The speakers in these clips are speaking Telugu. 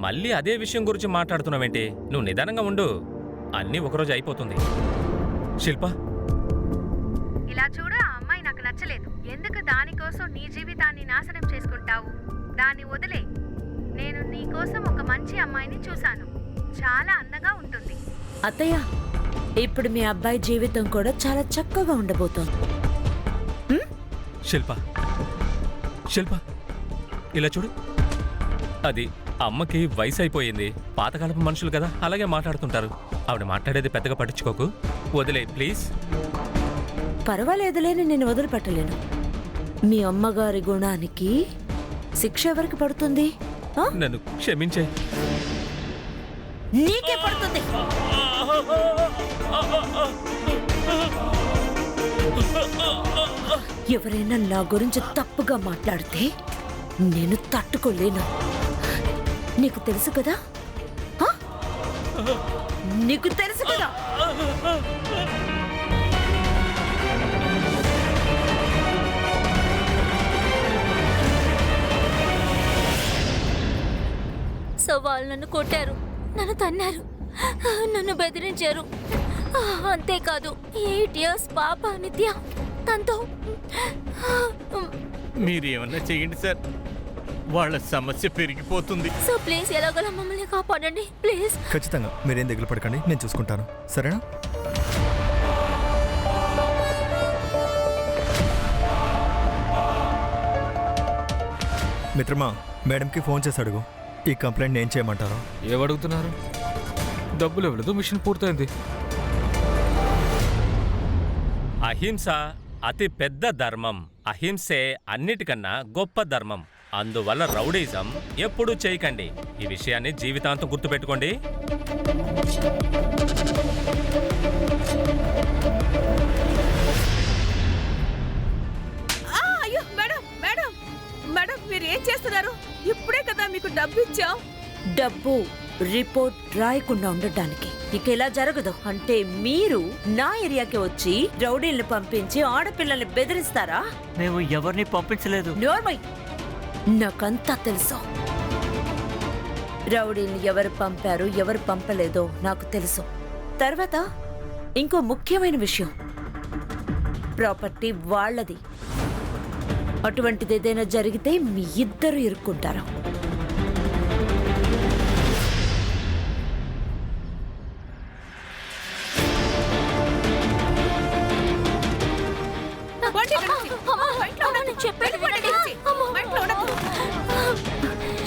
మళ్ళీ అదే విషయం గురించి మాట్లాడుతున్నావేంటి? నువ్వు నిదానంగా ఉండు, అన్నీ ఒకరోజు అయిపోతుంది. శిల్ప, ఇలా చూడు, ఆ అమ్మాయి నాకు నచ్చలేదు. ఎందుకు దానికోసం నీ జీవితాన్ని నాశనం చేసుకుంటావు? దాన్ని వదిలే. నేను నీకోసం ఒక మంచి అమ్మాయిని చూశాను, చాలా అందంగా ఉంటుంది. అత్తయ్య, ఇప్పుడు మీ అబ్బాయి జీవితం కూడా చాలా చక్కగా ఉండబోతోంది. శిల్ప శిల్ప, ఇలా చూడు. అది అమ్మకి వయసు అయిపోయింది, పాతకాలపు మనుషులు కదా, అలాగే మాట్లాడుతుంటారు. ఆవిడ మాట్లాడేది పెద్దగా పట్టించుకోకు, వదిలే ప్లీజ్. పర్వాలేదులేని నేను వదిలిపెట్టలేను. మీ అమ్మగారి గుణానికి శిక్ష ఎవరికి పడుతుంది? నన్ను క్షమించే. నీకే పడుతుంది. ఎవరైనా నా గురించి తప్పుగా మాట్లాడితే నేను తట్టుకోలేను. నీకు తెలుసు కదా, నీకు తెలుసు కదా. సో వాళ్ళు నన్ను కొట్టారు, నన్ను తన్నారు, నన్ను బెదిరించారు. అంతేకాదు 8 years పాప నిత్య తనతో. మీరు ఏమన్నా చేయండి సార్, వాళ్ళ సమస్య పెరిగిపోతుంది. సో ప్లీజ్ ఎలాగోలా మమ్మల్ని కాపాడండి ప్లీజ్. ఖచ్చితంగా మీరేం దిగులు పడకండి, నేను చూసుకుంటాను, సరేనా? మిత్రమా, మేడంకి ఫోన్ చేసి అడుగు, ఈ కంప్లైంట్ ఏం చేయమంటారు? ఏమడుగుతున్నారు? డబ్బులు ఇవ్వలేదు, మిషన్ పూర్తయింది. అహింస అతి పెద్ద ధర్మం. అహింసే అన్నిటికన్నా గొప్ప ధర్మం. అందువల్ల రౌడీజం ఎప్పుడూ చేయకండి. ఈ విషయాన్ని జీవితాంతం గుర్తుపెట్టుకోండి. అయ్యో మేడం, మేడం, మేడం, మీరు ఏం చేస్తున్నారు? ఇప్పుడే కదా మీకు డబ్బు ఇచ్చాం. డబ్బు రిపోర్ట్ రాయకుండా ఉండటానికి. ఇక ఇలా జరగదు. అంటే మీరు నా ఏరియాకి వచ్చి రౌడీల్ని పంపించి ఆడపిల్లల్ని బెదిరిస్తారా? మేము ఎవరిని పంపించలేదు. నోర్మై, నాకంతా తెలుసు. రౌడీల్ని ఎవరు పంపారు, ఎవరు పంపలేదో నాకు తెలుసు. తర్వాత ఇంకో ముఖ్యమైన విషయం, ప్రాపర్టీ వాళ్ళది. అటువంటిది ఏదైనా జరిగితే మీ ఇద్దరు ఇరుక్కుంటారు.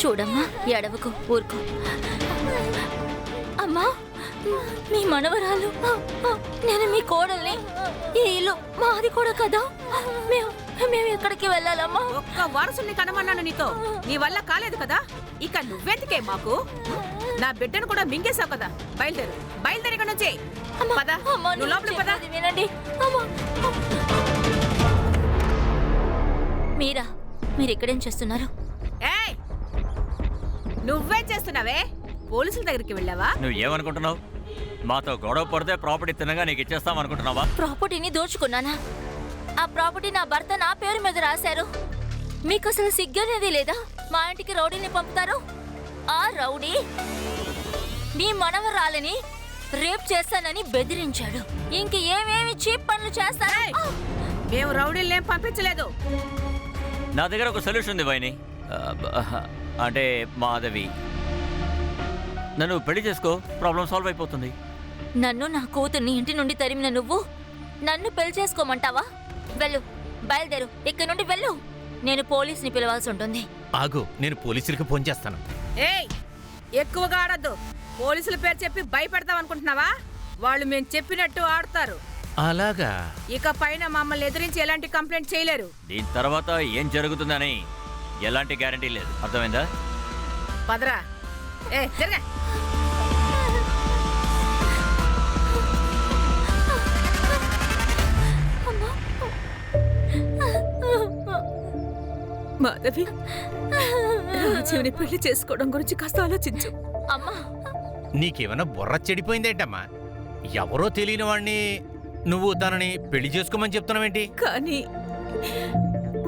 చూడమ్మా, ఎడవకు, ఊరుకో. అమ్మా, మీ మనవరాలు, నేను మీ కోడల్ని. ఈ ఇల్లు మాది కూడా కదా. మేము ఎక్కడికి వెళ్ళాలమ్మా? ఒక్క వారసుని కనమన్నాను నీతో, నీ వల్ల కాలేదు కదా. ఇక నువ్వెందుకే మాకు? నా బిడ్డను కూడా మింగేశావు కదా. బయలుదేరు, బయలుదేరి ఇక్కడ నుంచి. పద, నువ్వు లోపలికి పద. వినండి. మీరు ఇక్కడేం చేస్తున్నారు? ఏయ్, నువ్వేం చేస్తున్నావే? పోలీసుల దగ్గరికి వెళ్ళావా? నువ్వు ఏమనుకుంటున్నావు? మాతో గొడవ పడితే ప్రాపర్టీ తినగా నీకు ఇచ్చేస్తాం అనుకుంటున్నావా? ప్రాపర్టీని దోచుకున్నానా? ఆ ప్రాపర్టీ నా భర్త నా పేరు మీద రాశారు. మీకు అసలు సిగ్గనేది లేదా? మా ఇంటికి రౌడీని పంపుతారు. ఆ రౌడీ మీ మనవరాలని రేప్ చేస్తానని బెదిరించాడు. ఇంక ఏమేమి చీప్ పనులు చేస్తారా? మేము రౌడీలనేం పంపించలేదు. నా దగ్గర ఒక సొల్యూషన్ ఉంది వైని. అంటే మాధవి, నన్ను పెళ్లి చేసుకో, ప్రాబ్లం సాల్వ్ అయిపోతుంది. నన్ను నా కూతుర్ని ఇంటి నుండి తరిమిన నువ్వు నన్ను పెళ్లి చేసుకోమంటావా? వెళ్ళు, బయలుదేరు, ఇక్కడి నుండి వెళ్ళు. నేను పోలీసుని పిలవాల్సి ఉంటుంది. ఆగు, నేను పోలీసులకి ఫోన్ చేస్తాను. ఏయ్, ఎక్కువగా ఆడద్దు. పోలీసుల పేరు చెప్పి భయపెడతాం అనుకుంటున్నావా? వాళ్ళు మేము చెప్పినట్టు ఆడతారు. అలాగా? ఇక పైన మమ్మల్ని ఎదిరించి ఎలాంటి కంప్లైంట్ చేయలేరు. దీని తర్వాత ఏం జరుగుతుందని ఎలాంటి గ్యారంటీ లేదు, అర్థమైందా? పదరా. ఏ జరగా. మాధవి, రాజీవ్ని పెళ్లి చేసుకోవడం గురించి కాస్త ఆలోచించు. అమ్మా, నీకేమైనా బుర్ర చెడిపోయిందేంటమ్మా? ఎవరో తెలియని వాడిని నువ్వు తనని పెళ్లి చేసుకోమని చెప్తున్నావేంటి? కానీ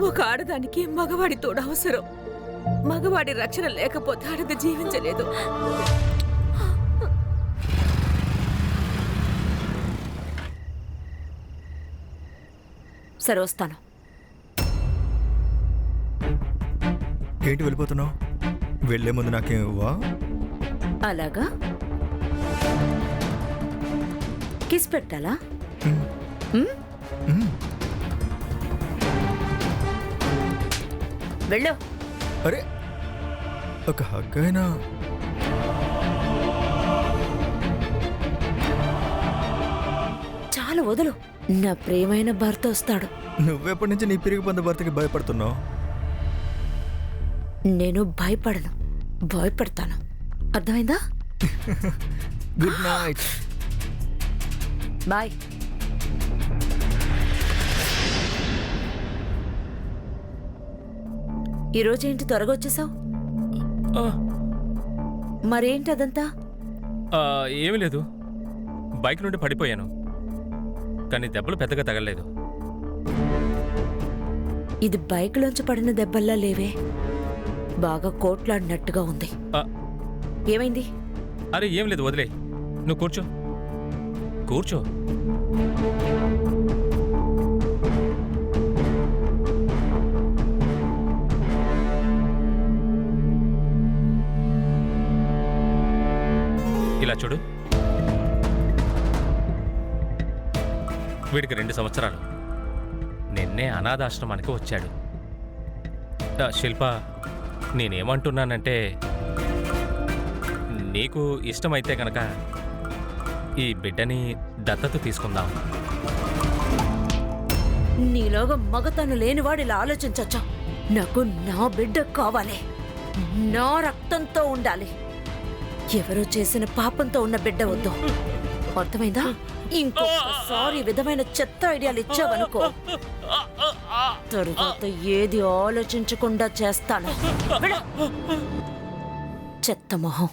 ఒక ఆడదానికి మగవాడి తోడు అవసరం. మగవాడి రక్షణ లేకపోతే ఆడది జీవించలేదు. సరే వస్తాను. ఏంటి వెళ్ళిపోతున్నావు? వెళ్లే ముందు నాకేం ఇవ్వా? అలాగా కిస్ పెట్టాలా? వెళ్ళు. అరే ఒక హగ్ అయినా. చాలు వదులు. నా ప్రియమైన భర్త వస్తాడు. నువ్వెప్పటి నుంచి నీ పిరిగి పొంద భర్తకి భయపడుతున్నావు? నేను భయపడను, భయపడతాను. అర్థమైందా? Good night. బాయ్. ఈరోజేంటి త్వరగా వచ్చేసావు? ఆ, మరేంటి అదంతా? ఏమీ లేదు, బైక్ నుండి పడిపోయాను, కానీ దెబ్బలు పెద్దగా తగలలేదు. ఇది బైక్లోంచి పడిన దెబ్బల్లా లేవే, బాగా కోట్లాడినట్టుగా ఉంది. ఆ, ఏమైంది? అరే ఏం లేదు, వదిలే. నువ్వు కూర్చో కూర్చో. ఇలా చూడు, వీడికి 2 సంవత్సరాలు. నిన్నే అనాథాశ్రమానికి వచ్చాడు. శిల్ప, నేనేమంటున్నానంటే, నీకు ఇష్టమైతే గనక ఈ బిడ్డని దత్తత తీసుకుందాం. నీలోగా మగతను లేనివాడు ఇలా ఆలోచించొచ్చా? నాకు నా బిడ్డ కావాలి, నా రక్తంతో ఉండాలి. ఎవరో చేసిన పాపంతో ఉన్న బిడ్డ వద్దు. అర్థమైందా? ఇంకొకసారి ఈ విధమైన చెత్త ఐడియాలు ఇచ్చావనుకో, తరువాత ఏది ఆలోచించకుండా చేస్తాను. వెళ్ళు. చెత్త మొహం.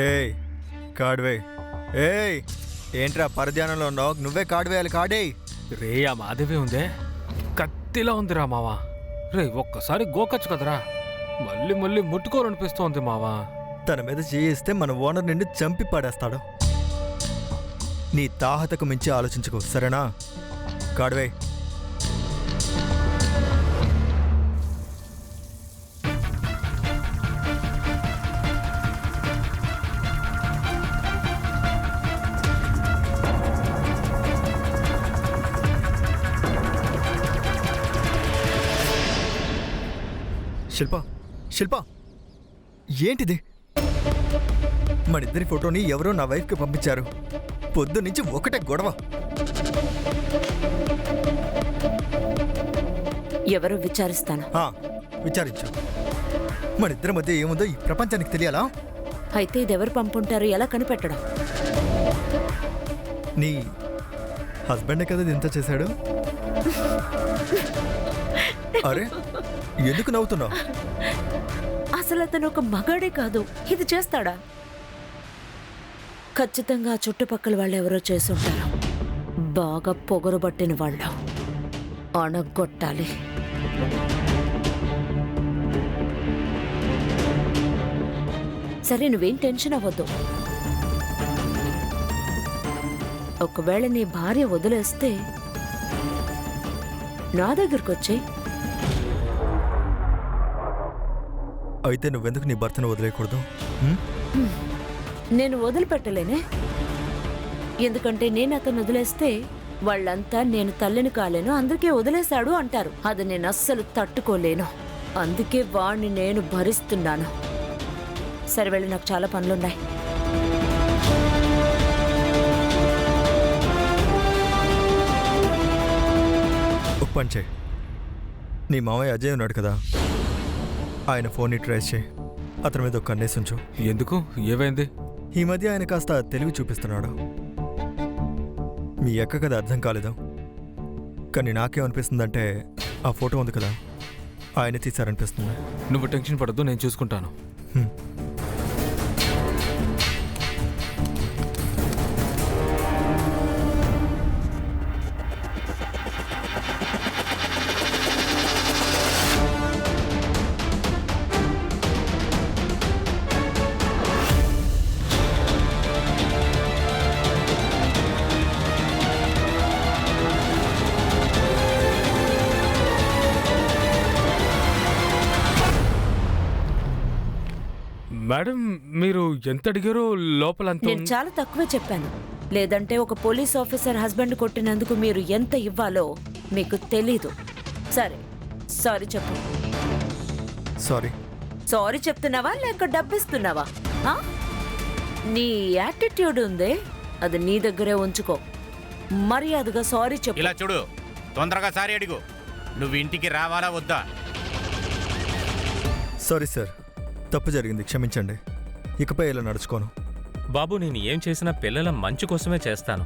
ఏయ్ కార్డ్వే. ఏయ్ ఏంట్రా పరధ్యానంలో ఉన్నావు? నువ్వే కార్డు వేయాలి. కార్డే. రే ఆ మాధవి ఉందే, కత్తిలా ఉందిరా మావా. రే ఒక్కసారి గోకచ్చు కదరా, మళ్ళీ మళ్ళీ ముట్టుకోవాలనిపిస్తోంది మావా. తన మీద చేయిస్తే మన ఓనర్ నిన్ను చంపి పడేస్తాడు. నీ తాహతకు మించి ఆలోచించుకో, సరేనా? కార్డ్వే. శిల్ప, శిల్ప, ఏంటిది? మనిద్దరి ఫోటోని ఎవరో నా వైఫ్కి పంపించారు. పొద్దున్నుంచి ఒకటే గొడవ. ఎవరో విచారిస్తాను. విచారించు. మనిద్దరి మధ్య ఏముందో ఈ ప్రపంచానికి తెలియాలా? అయితే ఇదెవరు పంపుంటారు? ఎలా కనిపెట్టడం? నీ హస్బెండే కదా ఇంత చేశాడు. అరే ఎందుకు నవ్వుతున్నావు? అసలు అతను ఒక మగాడే కాదు, ఇది చేస్తాడా? ఖచ్చితంగా ఆ చుట్టుపక్కల వాళ్ళు ఎవరో చేసుంటారు. బాగా పొగరుబట్టిన వాళ్ళు. అణగొట్టాలి. సరే, నువ్వేం టెన్షన్ అవ్వద్దు. ఒకవేళ నీ భార్య వదిలేస్తే నా దగ్గరకు వచ్చే. అయితే నువ్వెందుకు నీ భర్తను వదిలేయకూడదు? నేను వదిలిపెట్టలేనే, ఎందుకంటే నేను అతను వదిలేస్తే వాళ్ళంతా నేను తల్లిని కాలేను, అందుకే వదిలేశాడు అంటారు. అది నేను అస్సలు తట్టుకోలేను. అందుకే వాణ్ణి నేను భరిస్తున్నాను. సరే వెళ్ళి, నాకు చాలా పనులున్నాయి. ఒక పని చేయి. నీ మామయ్య అజయ్ ఉన్నాడు కదా, ఆయన ఫోన్ని ట్రేస్ చేయి. అతని మీద ఒక కన్నేసి ఉంచు. ఎందుకు? ఏమైంది? ఈ మధ్య ఆయన కాస్త తెలివి చూపిస్తున్నాడు. మీ అక్క కదా అర్థం కాలేదు, కానీ నాకేమనిపిస్తుందంటే ఆ ఫోటో ఉంది కదా, ఆయన తీశారనిపిస్తుంది. నువ్వు టెన్షన్ పడద్దు, నేను చూసుకుంటాను. మేడం మీరు ఎంత అడిగారో లోపల అంత నేను చాలా తక్కువే చెప్పాను. లేదంటే ఒక పోలీస్ ఆఫీసర్ హస్బెండ్ కొట్టినందుకు మీరు ఎంత ఇవ్వాలో మీకు తెలీదు. సరే, సారీ చెప్పు. సారీ. సారీ చెప్తున్నావా లేక డబ్బిస్తున్నావా? ఆ? నీ యాటిట్యూడ్ ఉందే, అది నీ దగ్గరే ఉంచుకో. మర్యాదగా సారీ చెప్పు. ఇలా చూడు, తొందరగా సారీ అడిగు. నువ్వు ఇంటికి రావాలా వద్దా? సారీ సార్, తప్పు జరిగింది, క్షమించండి. ఇకపై ఇలా నడుచుకోను. బాబు, నేను ఏం చేసినా పిల్లల మంచి కోసమే చేస్తాను.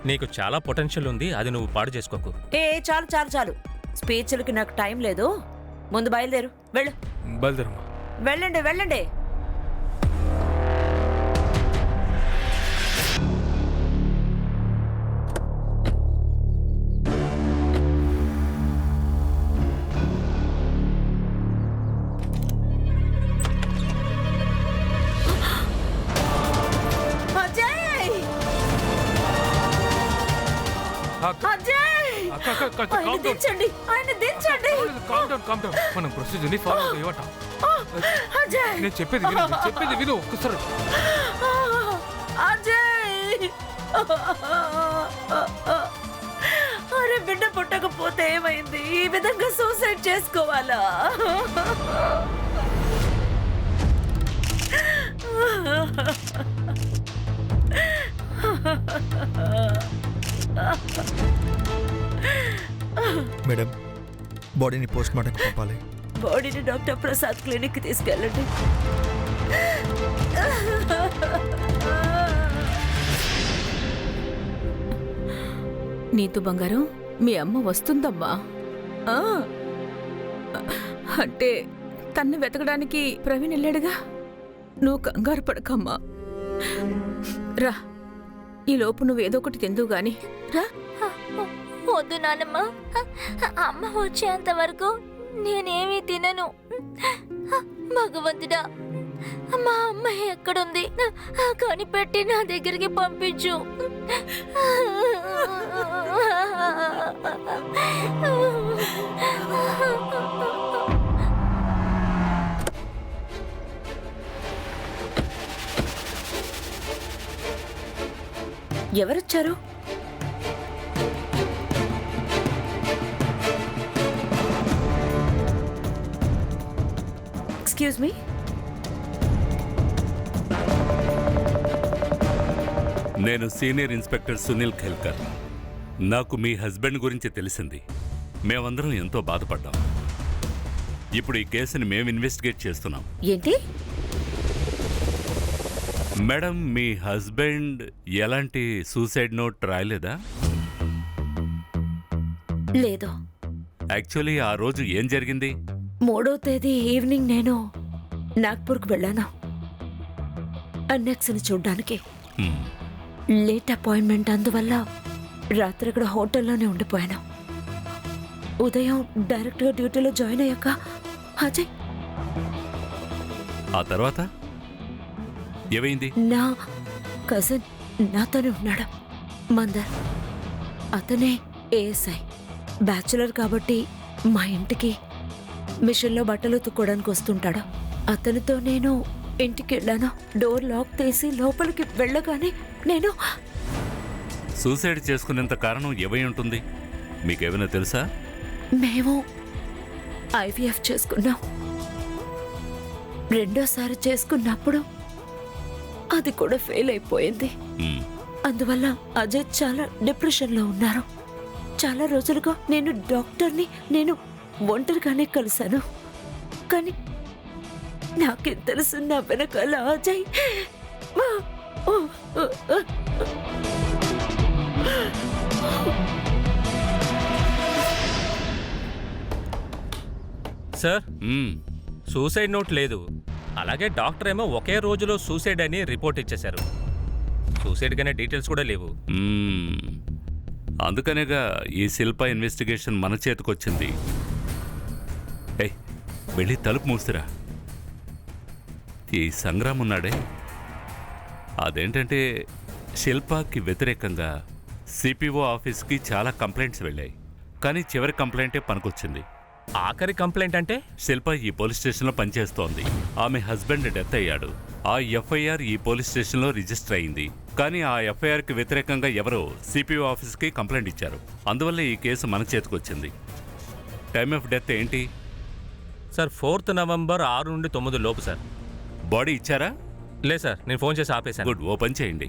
నీకు చాలా పొటెన్షియల్ ఉంది, అది నువ్వు పాడు చేసుకోకు. ఏ చాలు చాలు చాలు, స్పీచ్లకి నాకు టైం లేదు. ముందు బయలుదేరు, వెళ్ళు. బయలుదేరమ్మా. వెళ్ళండి వెళ్ళండి. అజయ్! అజయ్! ఆయన దించండి, ఆయన దించండి. మనం ప్రొసీజర్ని ఫాలో చేయవటం. అజయ్! నేను చెప్పేది విను ఒక్కసారి. అజయ్! అరే, బిడ్డ పుట్టకపోతే ఏమైంది? ఈ విధంగా సూసైడ్ చేసుకోవాలా? మేడం, బాడీని పోస్ట్ మార్టంకి పంపాలి. బాడీని డాక్టర్ ప్రసాద్ క్లినిక్ తీసుకెళ్ళండి. నీతు బంగారం, మీ అమ్మ వస్తుందమ్మా. ఆ, అంటే తన్ను వెతకడానికి ప్రవీణ్ వెళ్ళాడుగా. నువ్వు కంగారు పడకమ్మా. రా, ఈ లోపు నువ్వు ఏదో ఒకటి తిందువు గాని రా. వద్దు నానమ్మ, అమ్మ వచ్చేంత వరకు నేనేమీ తినను. భగవంతుడా, మా అమ్మ ఎక్కడుంది? కనిపెట్టి నా దగ్గరికి పంపించు. ఎవరొచ్చారు? Excuse me. నేను సీనియర్ ఇన్స్పెక్టర్ సునీల్ ఖేల్కర్. నాకు మీ హస్బెండ్ గురించి తెలిసింది. మేమందరం ఎంతో బాధపడ్డాం. ఇప్పుడు ఈ కేసుని మేము ఇన్వెస్టిగేట్ చేస్తున్నాం. ఏంటి? మేడం, మీ హస్బెండ్ ఎలాంటి సూసైడ్ నోట్ రాయలేదా? లేదు. యాక్చువల్లీ ఆ రోజు ఏం జరిగింది? 3వ తేదీ ఈవినింగ్ నేను నాగ్పూర్కు వెళ్ళాను అన్నెక్స్ని చూడ్డానికి. హ్మ్. లేట్ అపాయింట్మెంట్, అందువల్ల రాత్రి అక్కడ హోటల్లోనే ఉండిపోయాను. ఉదయం డైరెక్ట్గా డ్యూటీలో జాయిన్ అయ్యాక అజయ్ ఆ తర్వాత ఏమైంది? నా కజిన్ నాతోనే ఉన్నాడు, మందర్. అతనే ఏఎస్ఐ, బ్యాచులర్ కాబట్టి మా ఇంటికి మిషన్లో బట్టలు ఉతుక్కోవడానికి వస్తుంటాడు. అతనితో నేను ఇంటికి వెళ్ళాను. డోర్ లాక్ తీసి లోపలికి వెళ్ళగానే నేను సూసైడ్ చేసుకునేంత కారణం ఏమై ఉంటుంది? మీకేమైనా తెలుసా? మేము ఐవీఎఫ్ చేసుకున్నాం. రెండోసారి చేసుకున్నప్పుడు అది కూడా ఫెయిల్ అయిపోయింది. హ్మ్. అందువల్ల అజయ్ చాలా డిప్రెషన్లో ఉన్నారు. చాలా రోజులుగా నేను డాక్టర్ని నేను ఒంటరిగానే కలిశాను. కానీ నాకేం తెలుసు, నా వెనకాల అజయ్. సార్, హ్మ్. సూసైడ్ నోట్ లేదు. అలాగే డాక్టర్ ఏమో ఒకే రోజులో సూసైడ్ అని రిపోర్ట్ ఇచ్చేశారు. సూసైడ్ గానే డీటెయిల్స్ కూడా లేవు. మ్మ్. అందుకనేగా ఈ శిల్ప ఇన్వెస్టిగేషన్ మన చేతికొచ్చింది. ఏయ్, వెళ్ళి తలుపు మూసిరా. ఈ సంగ్రామ్ ఉన్నాడే, అదేంటంటే శిల్పకి వ్యతిరేకంగా సిపిఓ ఆఫీస్కి చాలా కంప్లైంట్స్ వెళ్ళాయి. కానీ చివరి కంప్లైంటే పనికొచ్చింది. ఆఖరి కంప్లైంట్ అంటే? శిల్ప ఈ పోలీస్ స్టేషన్లో పనిచేస్తోంది. ఆమె హస్బెండ్ డెత్ అయ్యాడు. ఆ ఎఫ్ఐఆర్ ఈ పోలీస్ స్టేషన్లో రిజిస్టర్ అయింది. కానీ ఆ ఎఫ్ఐఆర్కి వ్యతిరేకంగా ఎవరో సిపిఓ ఆఫీస్కి కంప్లైంట్ ఇచ్చారు. అందువల్ల ఈ కేసు మన చేతికొచ్చింది. టైమ్ ఆఫ్ డెత్ ఏంటి? సార్ 4th నవంబర్ 6 నుండి 9 లోపు సార్. బాడీ ఇచ్చారా? లేదు సార్, నేను ఫోన్ చేసి ఆపేశాను. గుడ్, ఓ పని చేయండి.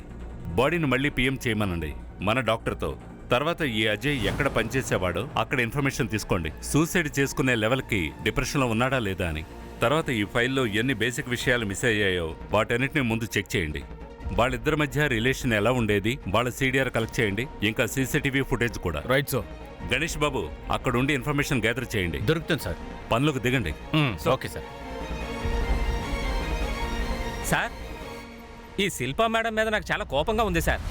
బాడీని మళ్ళీ పిఎం చేయమనండి మన డాక్టర్తో. తర్వాత ఈ అజయ్ ఎక్కడ పనిచేసేవాడో అక్కడ ఇన్ఫర్మేషన్ తీసుకోండి. సూసైడ్ చేసుకునే లెవెల్కి డిప్రెషన్లో ఉన్నాడా లేదా అని. తర్వాత ఈ ఫైల్లో ఎన్ని బేసిక్ విషయాలు మిస్ అయ్యాయో వాటన్నిటిని ముందు చెక్ చేయండి. వాళ్ళిద్దరి మధ్య రిలేషన్ ఎలా ఉండేది, వాళ్ళ సీడీఆర్ కలెక్ట్ చేయండి. ఇంకా సీసీటీవీ ఫుటేజ్ కూడా. Right sir. గణేష్ బాబు, అక్కడ ఉండి ఇన్ఫర్మేషన్ గ్యాదర్ చేయండి. దొరుకుతుంది సార్. పనులకు దిగండి. Okay sir. సార్, ఈ శిల్పా మేడం మీద నాకు చాలా కోపంగా ఉంది సార్.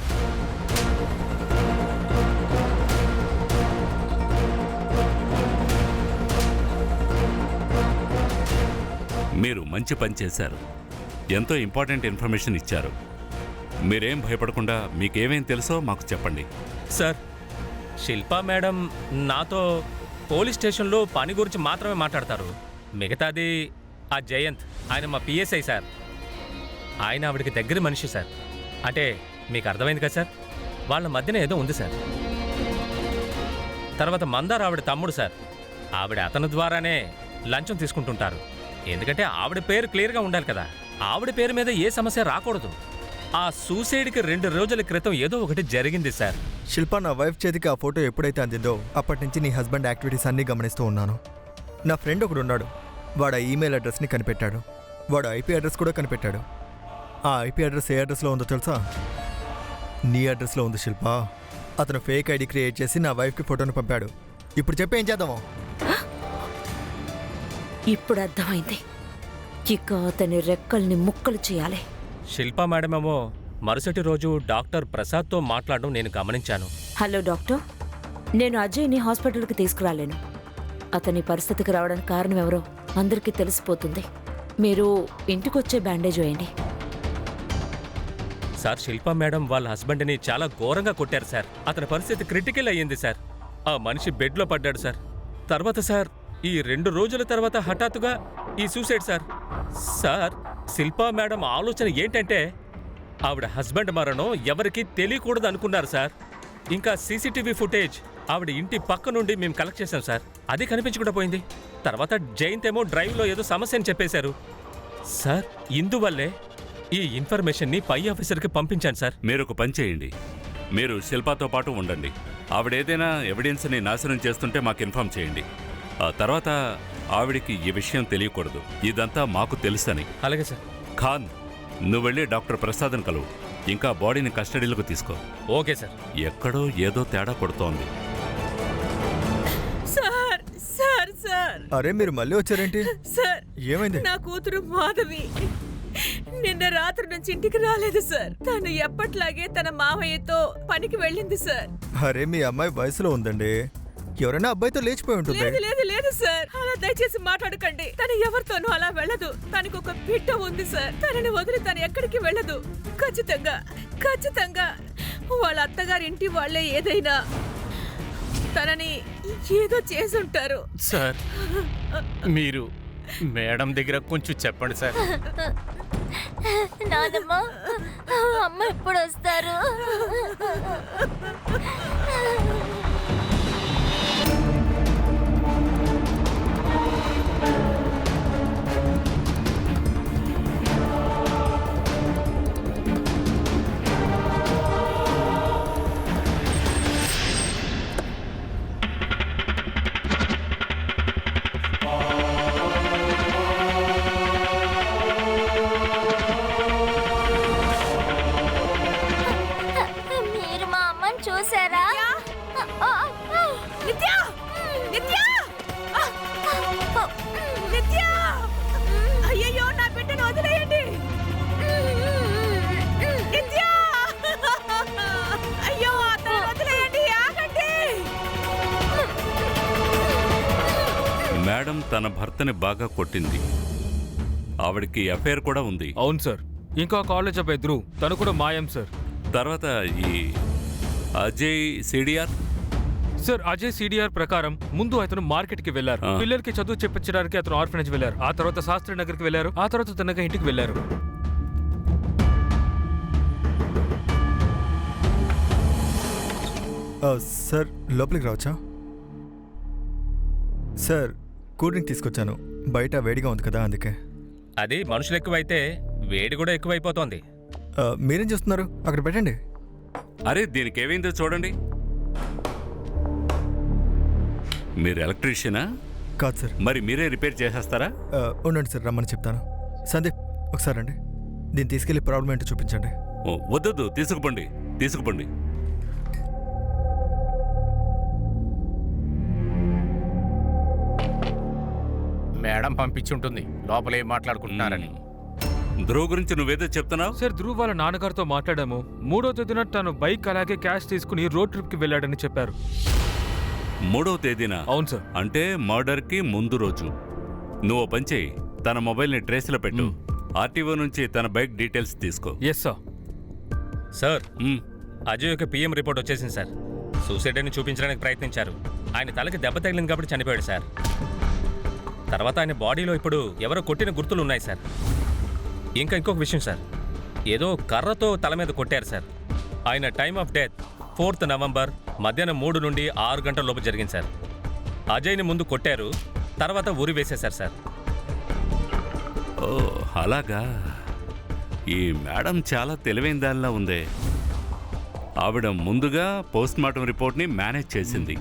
మీరు మంచి పని చేశారు. ఎంతో ఇంపార్టెంట్ ఇన్ఫర్మేషన్ ఇచ్చారు. మీరేం భయపడకుండా మీకేమేం తెలుసో మాకు చెప్పండి. సార్, శిల్పా మేడం నాతో పోలీస్ స్టేషన్లో పని గురించి మాత్రమే మాట్లాడతారు. మిగతాది ఆ జయంత్, ఆయన మా పిఎస్ఐ సార్. ఆయన ఆవిడకి దగ్గర మనిషి సార్. అంటే మీకు అర్థమైంది కదా సార్, వాళ్ళ మధ్యన ఏదో ఉంది సార్. తర్వాత మందార్ ఆవిడ తమ్ముడు సార్. ఆవిడ అతని ద్వారానే లంచం తీసుకుంటుంటారు. ఎందుకంటే ఆవిడ పేరు క్లియర్గా ఉండాలి కదా. ఆవిడ పేరు మీద ఏ సమస్య రాకూడదు. ఆ సూసైడ్కి 2 రోజుల క్రితం ఏదో ఒకటి జరిగింది సార్. శిల్ప, నా వైఫ్ చేతికి ఆ ఫోటో ఎప్పుడైతే అందిందో అప్పటి నుంచి నీ హస్బెండ్ యాక్టివిటీస్ అన్నీ గమనిస్తూ ఉన్నాను. నా ఫ్రెండ్ ఒకడు ఉన్నాడు. వాడు ఆ ఈమెయిల్ అడ్రస్ని కనిపెట్టాడు. వాడు ఐపీ అడ్రస్ కూడా కనిపెట్టాడు. ఆ ఐపీ అడ్రస్ ఏ అడ్రస్లో ఉందో తెలుసా? నీ అడ్రస్లో ఉంది శిల్ప. అతను ఫేక్ ఐడి క్రియేట్ చేసి నా వైఫ్కి ఫోటోను పంపాడు. ఇప్పుడు చెప్పి ఏం చేద్దాము? ఇప్పుడు అర్థమైంది. ఇక అతని రెక్కల్ని ముక్కలు చేయాలి. శిల్పా మేడం ఏమో మరుసటి రోజు డాక్టర్ ప్రసాద్తో మాట్లాడడం నేను గమనించాను. హలో డాక్టర్, నేను అజయ్ని హాస్పిటల్కి తీసుకురాలేను. అతని పరిస్థితికి రావడానికి కారణం ఎవరో అందరికీ తెలిసిపోతుంది. మీరు ఇంటికొచ్చే బ్యాండేజ్ వేయండి. సార్, శిల్పా మేడం వాళ్ళ హస్బెండ్ని చాలా ఘోరంగా కొట్టారు సార్. అతని పరిస్థితి క్రిటికల్ అయ్యింది సార్. ఆ మనిషి బెడ్లో పడ్డాడు సార్. తర్వాత సార్, ఈ 2 రోజుల తర్వాత హఠాత్తుగా ఈ suicide sir. Sir, Shilpa madam ఆలోచన ఏంటంటే ఆవిడ హస్బెండ్ మరణం ఎవరికీ తెలియకూడదు అనుకున్నారు సార్. ఇంకా సీసీటీవీ ఫుటేజ్ ఆవిడ ఇంటి పక్క నుండి మేము కలెక్ట్ చేశాం సార్. అది కనిపించకుండా పోయింది. తర్వాత జయంత్ ఏమో డ్రైవ్లో ఏదో సమస్యని చెప్పేశారు సార్. ఇందువల్లే ఈ ఇన్ఫర్మేషన్ని పై ఆఫీసర్కి పంపించాను సార్. మీరు ఒక పని చేయండి. మీరు శిల్పాతో పాటు ఉండండి. ఆవిడేదైనా ఎవిడెన్స్ని నాశనం చేస్తుంటే మాకు ఇన్ఫార్మ్ చేయండి. ఆ తర్వాత ఆవిడికి ఈ విషయం తెలియకూడదు. ఇదంతా మాకు తెలుసని. అలాగే సార్. ఖాన్, నువ్వు వెళ్ళి డాక్టర్ ప్రసాద్ని కలువు. ఇంకా బాడీని కస్టడీలోకి తీసుకో. Okay sir. ఎక్కడో ఏదో తేడా కొడుతోంది. సార్ సార్ సార్ అరే, మీరు మళ్ళీ వచ్చారేంటి? సార్, ఏమైంది? నా కూతురు మాధవి నిన్న రాత్రి నుంచి ఇంటికి రాలేదు సార్. తను ఎప్పట్లాగే తన మామయ్యతో పనికి వెళ్ళింది సార్. అరే, మీ అమ్మాయి వయసులో ఉందండి. ఎవరైనా అబ్బాయితో లేచిపోయి ఉంటుంది. లేదు లేదు లేదు సార్, అలా దయచేసి మాట్లాడకండి. తను ఎవరితోనూ అలా వెళ్ళదు. తనకు ఒక బిడ్డ ఉంది సార్. తనని వదిలి తను ఎక్కడికి వెళ్ళదు. ఖచ్చితంగా ఖచ్చితంగా వాళ్ళ అత్తగారి ఇంటి వాళ్ళే ఏదైనా తనని ఏదో చేసుంటారు. సార్, మీరు మేడం దగ్గర కొంచెం చెప్పండి సార్. నానమ్మ, అమ్మ ఎప్పుడు వస్తారు? మీరు మా అమ్మని చూసారా? నిత్య నిత్య నిత్య, అయ్యయ్యో, నా బిడ్డను వదిలేయండి. నిత్య, అయ్యో, అతను వదిలేయండి. ఆగండి. మేడం తన భర్తని బాగా కొట్టింది. ఆవిడకి అఫైర్ కూడా ఉంది. అవును సార్. ఇంకా కాలేజ్ ఆఫ్ ఎదురు తను కూడా మాయం సార్. తర్వాత ఈ Ajay CDR sir Ajay CDR ప్రకారం ముందు అతను మార్కెట్ కి వెళ్లారు, ఆ. పిల్లలకి చదువు చెప్పించడానికి అతను ఆర్ఫనేజ్ వెళ్లారు, ఆ తర్వాత శాస్త్రి నగర్ కి వెళ్లారు, ఆ తర్వాత తనగా ఇంటికి వెళ్లారు. సార్ లోపలికి రావచ్చా? సార్ కూల్ డ్రింక్ తీసుకొచ్చాను, బయట వేడిగా ఉంది కదా అందుకే. అది మనుషులు ఎక్కువైతే వేడి కూడా ఎక్కువైపోతోంది. మీరేం చేస్తున్నారు? అక్కడ పెట్టండి. అరే దీనికి ఏమైందో చూడండి. మీరు ఎలక్ట్రీషియనా? కాదు సార్. మరి మీరే రిపేర్ చేసేస్తారా? ఉండండి సార్, రమ్మని చెప్తాను. సందీప్ ఒకసారి రండి, దీన్ని తీసుకెళ్ళి ప్రాబ్లం ఏంటో చూపించండి. ఓ, వద్దొద్దు, తీసుకుపోండి తీసుకుపోండి. మేడం పంపించుంటుంది లోపల ఏం మాట్లాడుకుంటున్నారని. ధ్రువ్ గురించి నువ్వేదో చెప్తున్నావు. సార్ ధ్రువ్ వాళ్ళ నాన్నగారితో మాట్లాడాము. 3వ తేదీన తను బైక్ అలాగే క్యాష్ తీసుకుని రోడ్ ట్రిప్ కి వెళ్ళాడని చెప్పారు. 3వ తేదీన? అవును సార్. అంటే మర్డర్ కి ముందు రోజు. నువ్వు పని చేయి, తన మొబైల్ ని ట్రేస్ లో పెట్టు, ఆర్టీఓ నుంచి తన బైక్ డీటెయిల్స్ తీసుకో. Yes sir. సార్ అజయ్ యొక్క పిఎం రిపోర్ట్ వచ్చేసింది సార్. సూసైడ్ అని చూపించడానికి ప్రయత్నించారు. ఆయన తలకి దెబ్బ తగిలింది కాబట్టి చనిపోయాడు సార్. తర్వాత ఆయన బాడీలో ఇప్పుడు ఎవరో కొట్టిన గుర్తులు ఉన్నాయి సార్. ఇంకా ఇంకొక విషయం సార్, ఏదో కర్రతో తల మీద కొట్టారు సార్. ఆయన time of death 4th November మధ్యాహ్నం 3 నుండి 6 గంటల లోపు జరిగింది సార్. అజయ్ని ముందు కొట్టారు, తర్వాత ఊరి వేసేశారు సార్. ఓ అలాగా. ఈ మేడం చాలా తెలివైన దానిలా ఉంది. ఆవిడ ముందుగా పోస్ట్ మార్టం రిపోర్ట్ని మేనేజ్ చేసింది.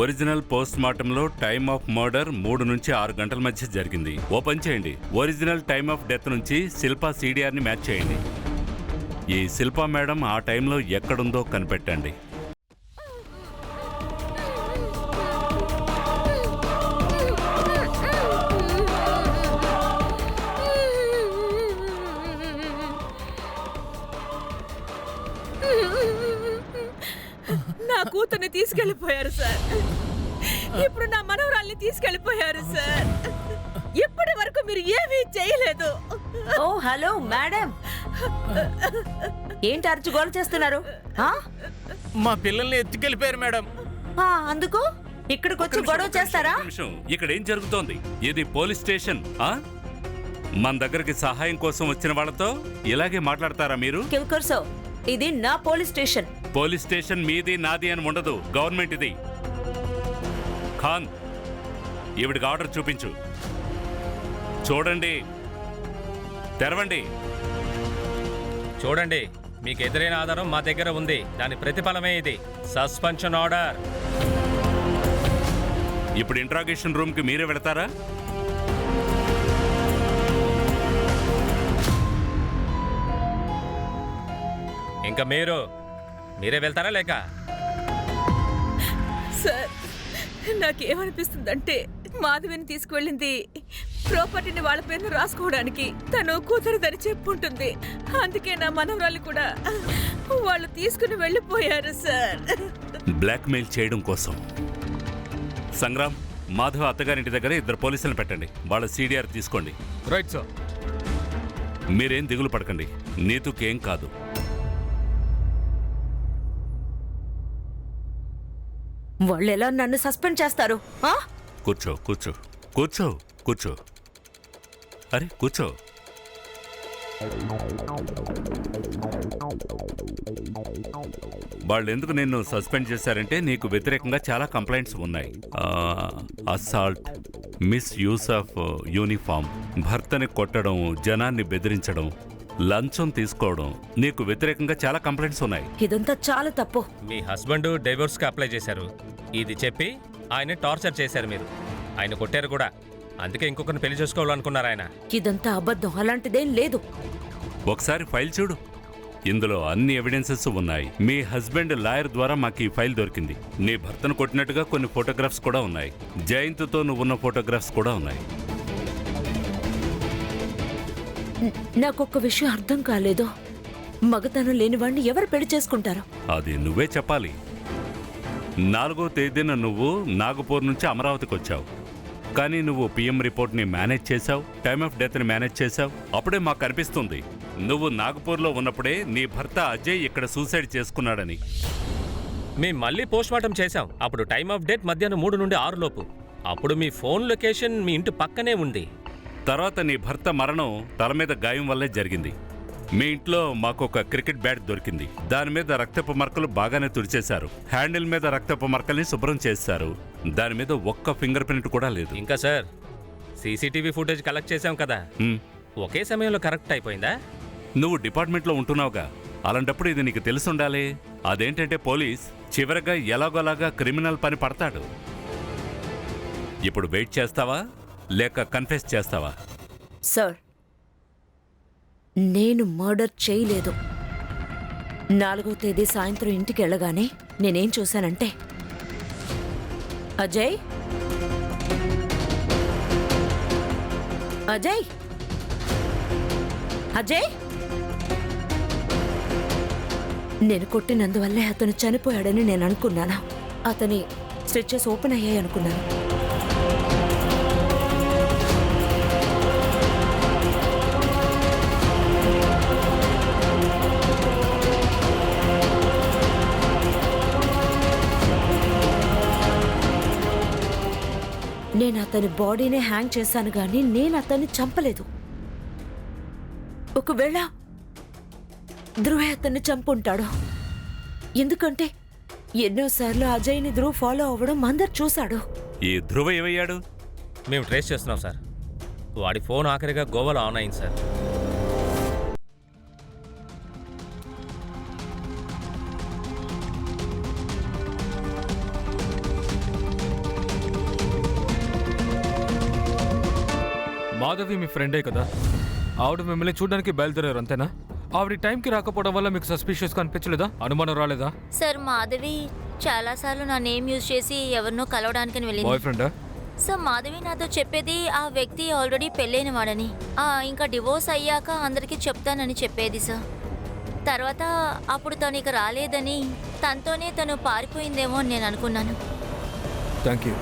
ఒరిజినల్ పోస్ట్ మార్టంలో టైమ్ ఆఫ్ మర్డర్ 3 నుంచి 6 గంటల మధ్య జరిగింది. ఓపెన్ చేయండి. ఒరిజినల్ టైమ్ ఆఫ్ డెత్ నుంచి శిల్పా సిడిఆర్ని మ్యాచ్ చేయండి. ఈ శిల్పా మేడం ఆ టైంలో ఎక్కడుందో కనిపెట్టండి. నా కూతుర్ని తీసుకెళ్లిపోయారు సార్. ఇప్పుడు నా మనవరాల్ని తీసుకెళ్లిపోయారు సార్. ఇప్పటి వరకు మీరు ఏమీ చేయలేదు. ఓ హలో మేడం, ఏంటి అరచి గోల చేస్తున్నారు? ఆ? మా పిల్లల్ని ఎత్తుకెళ్ళిపోయారు మేడం. అందుకు ఇక్కడికి వచ్చి గొడవ చేస్తారా? ఇక్కడ ఏం జరుగుతోంది? ఇది పోలీస్ స్టేషన్. మన దగ్గరికి సహాయం కోసం వచ్చిన వాళ్ళతో ఇలాగే మాట్లాడతారా మీరు? కిల్కర్సో, ఇది నా పోలీస్ స్టేషన్. పోలీస్ స్టేషన్ మీది నాది అని ఉండదు, గవర్నమెంట్ ఇది. ఖాన్, ఈవిడికి ఆర్డర్ చూపించు. చూడండి, తెరవండి. చూడండి, మీకు ఎదురైన ఆధారం మా దగ్గర ఉంది. దాని ప్రతిఫలమే ఇది, సస్పెన్షన్ ఆర్డర్. ఇప్పుడు ఇంట్రాగేషన్ రూమ్కి మీరే వెళతారా? ఇంకా మీరే వెళ్తారా లేక? సార్ నాకేమనిపిస్తుందంటే మాధవిని తీసుకువెళ్ళింది ప్రాపర్టీని వాళ్ళ పేరును రాసుకోవడానికి. తను కూతురుదని చెప్పుంటుంది. అందుకే నా మనవరాలు కూడా వాళ్ళు తీసుకుని వెళ్ళిపోయారు సార్. బ్లాక్మెయిల్ చేయడం కోసం. సంగ్రామ్, మాధవ్ అత్తగారింటి దగ్గర 2 పోలీసులను పెట్టండి. వాళ్ళ సిడిఆర్ తీసుకోండి. Right sir. మీరేం దిగులు పడకండి, నీతుకేం కాదు. వాళ్ళు ఎలా నన్ను సస్పెండ్ చేస్తారు? కూర్చో కూర్చో కూర్చో కూర్చో. అరే కూర్చో. వాళ్ళు ఎందుకు నిన్ను సస్పెండ్ చేశారంటే నీకు వ్యతిరేకంగా చాలా కంప్లైంట్స్ ఉన్నాయి. Assault, miss use of uniform, భర్తని కొట్టడం, జనాన్ని బెదిరించడం, లంచం తీసుకోవడం, నీకు వ్యతిరేకంగా చాలా కంప్లైంట్స్ ఉన్నాయి. ఇదంతా చాలా తప్పు. మీ హస్బెండ్ డైవోర్స్కి అప్లై చేశారు. ఇది చెప్పి ఆయన టార్చర్ చేశారు. మీరు ఆయన కొట్టారు కూడా. అందుకే ఇంకొకరిని పెళ్లి చేసుకోవాలనుకున్నారు ఆయన. ఇదంతా అబద్ధం, అలాంటిదేం లేదు. ఒకసారి ఫైల్ చూడు, ఇందులో అన్ని ఎవిడెన్సెస్ ఉన్నాయి. మీ హస్బెండ్ లాయర్ ద్వారా మాకు ఈ ఫైల్ దొరికింది. నీ భర్తను కొట్టినట్టుగా కొన్ని ఫోటోగ్రాఫ్స్ కూడా ఉన్నాయి. జయంత్తో నువ్వున్న ఫోటోగ్రాఫ్స్ కూడా ఉన్నాయి. నాకొక్క విషయం అర్థం కాలేదు. మగతనం లేని వాడిని ఎవరు పెళ్లి చేసుకుంటారు? అది నువ్వే చెప్పాలి. 4వ తేదీన నువ్వు నాగపూర్ నుంచి అమరావతికి వచ్చావు. కానీ నువ్వు పిఎం రిపోర్ట్ని మేనేజ్ చేశావు, టైమ్ ఆఫ్ డెత్ని మేనేజ్ చేశావు. అప్పుడే మాకు అనిపిస్తుంది నువ్వు నాగపూర్లో ఉన్నప్పుడే నీ భర్త అజయ్ ఇక్కడ సూసైడ్ చేసుకున్నాడని. మేము మళ్ళీ పోస్ట్ మార్టం చేశాం. అప్పుడు టైమ్ ఆఫ్ డెత్ మధ్యాహ్నం 3 నుండి 6 లోపు. అప్పుడు మీ ఫోన్ లొకేషన్ మీ ఇంటి పక్కనే ఉంది. తర్వాత నీ భర్త మరణం తల మీద గాయం వల్లే జరిగింది. మీ ఇంట్లో మాకు ఒక క్రికెట్ బ్యాట్ దొరికింది. దాని మీద రక్తపు మరకలు బాగానే తుడిచేశారు. హ్యాండిల్ మీద రక్తపు మరకల్ని శుభ్రం చేశారు. దాని మీద ఒక్క ఫింగర్ ప్రింట్ కూడా లేదు. ఇంకా సార్, సీసీటీవీ ఫుటేజ్ కలెక్ట్ చేశాం కదా, హ్మ్. ఒకే సమయంలో కరెక్ట్ అయిపోయిందా? నువ్వు డిపార్ట్మెంట్లో ఉంటున్నావుగా, అలాంటప్పుడు ఇది నీకు తెలుసుండాలి. అదేంటంటే పోలీస్ చివరగా ఎలాగోలాగా క్రిమినల్ పని పడతాడు. ఇప్పుడు వెయిట్ చేస్తావా లేక కన్ఫెస్ చేస్తావా? సార్, నేను మర్డర్ చేయలేదు. 4వ తేదీ సాయంత్రం ఇంటికి వెళ్ళగానే నేనేం చూశానంటే, అజయ్ అజయ్ అజయ్ నేను కొట్టినందువల్లే అతను చనిపోయాడని నేను అనుకున్నాను. అతని స్ట్రెచెస్ ఓపెన్ అయ్యాయి అనుకున్నాను. నేను అతని బాడీనే హ్యాంగ్ చేశాను గాని నేను అతన్ని చంపలేదు. ఒకవేళ ధ్రువే అతన్ని చంపుంటాడు. ఎందుకంటే ఎన్నోసార్లు అజయ్ని ధ్రువ్ ఫాలో అవ్వడం అందరు చూశాడు. ఈ ధ్రువ ఏమయ్యాడు? మేము ట్రేస్ చేస్తున్నాం సార్. వాడి ఫోన్ ఆఖరిగా గోవాలో ఆన్ అయింది సార్. మాధవి మీ ఫ్రెండే కదా, ఆవిడ మిమ్మల్ని చూడడానికి బయలుదేరారు అంతేనా? ఆవిడ టైంకి రాకపోవడం వల్ల మీకు సస్పిషియస్గా అనిపించలేదా? అనుమానం రాలేదా? సార్ మాధవి చాలాసార్లు నా నేమ్ యూజ్ చేసి ఎవరినో కలవడానికి బాయ్ వెళ్ళింది. ఫ్రెండా? సార్ మాధవి నాతో చెప్పేది ఆ వ్యక్తి ఆల్రెడీ పెళ్ళైన వాడని, ఇంకా డివోర్స్ అయ్యాక అందరికీ చెప్తానని చెప్పేది సార్. తర్వాత అప్పుడు తను ఇక రాలేదని, తనతోనే తను పారిపోయిందేమో అని నేను అనుకున్నాను. Thank you.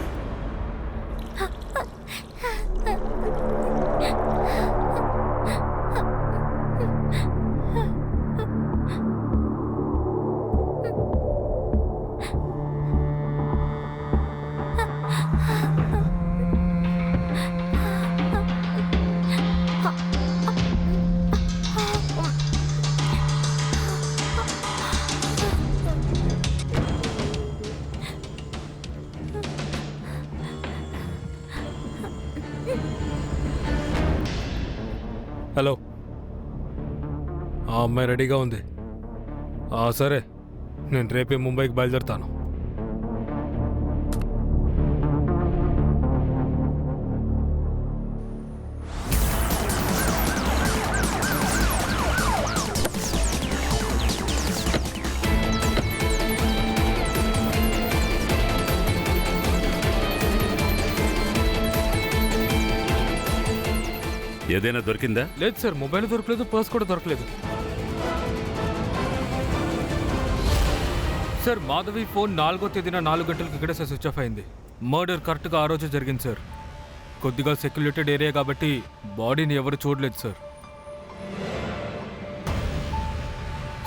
హలో, ఆ అమ్మాయి రెడీగా ఉంది. సరే, నేను రేపే ముంబైకి బయలుదేరుతాను. ఏదైనా దొరికిందా? లేదు సార్, మొబైల్ దొరకలేదు, పర్స్ కూడా దొరకలేదు. సార్ మాధవి ఫోన్ 4వ తేదీన 4 గంటలకు ఇక్కడే సార్ స్విచ్ ఆఫ్ అయింది. మర్డర్ కరెక్ట్గా ఆ రోజు జరిగింది సార్. కొద్దిగా సెక్యులేటెడ్ ఏరియా కాబట్టి బాడీని ఎవరు చూడలేదు సార్.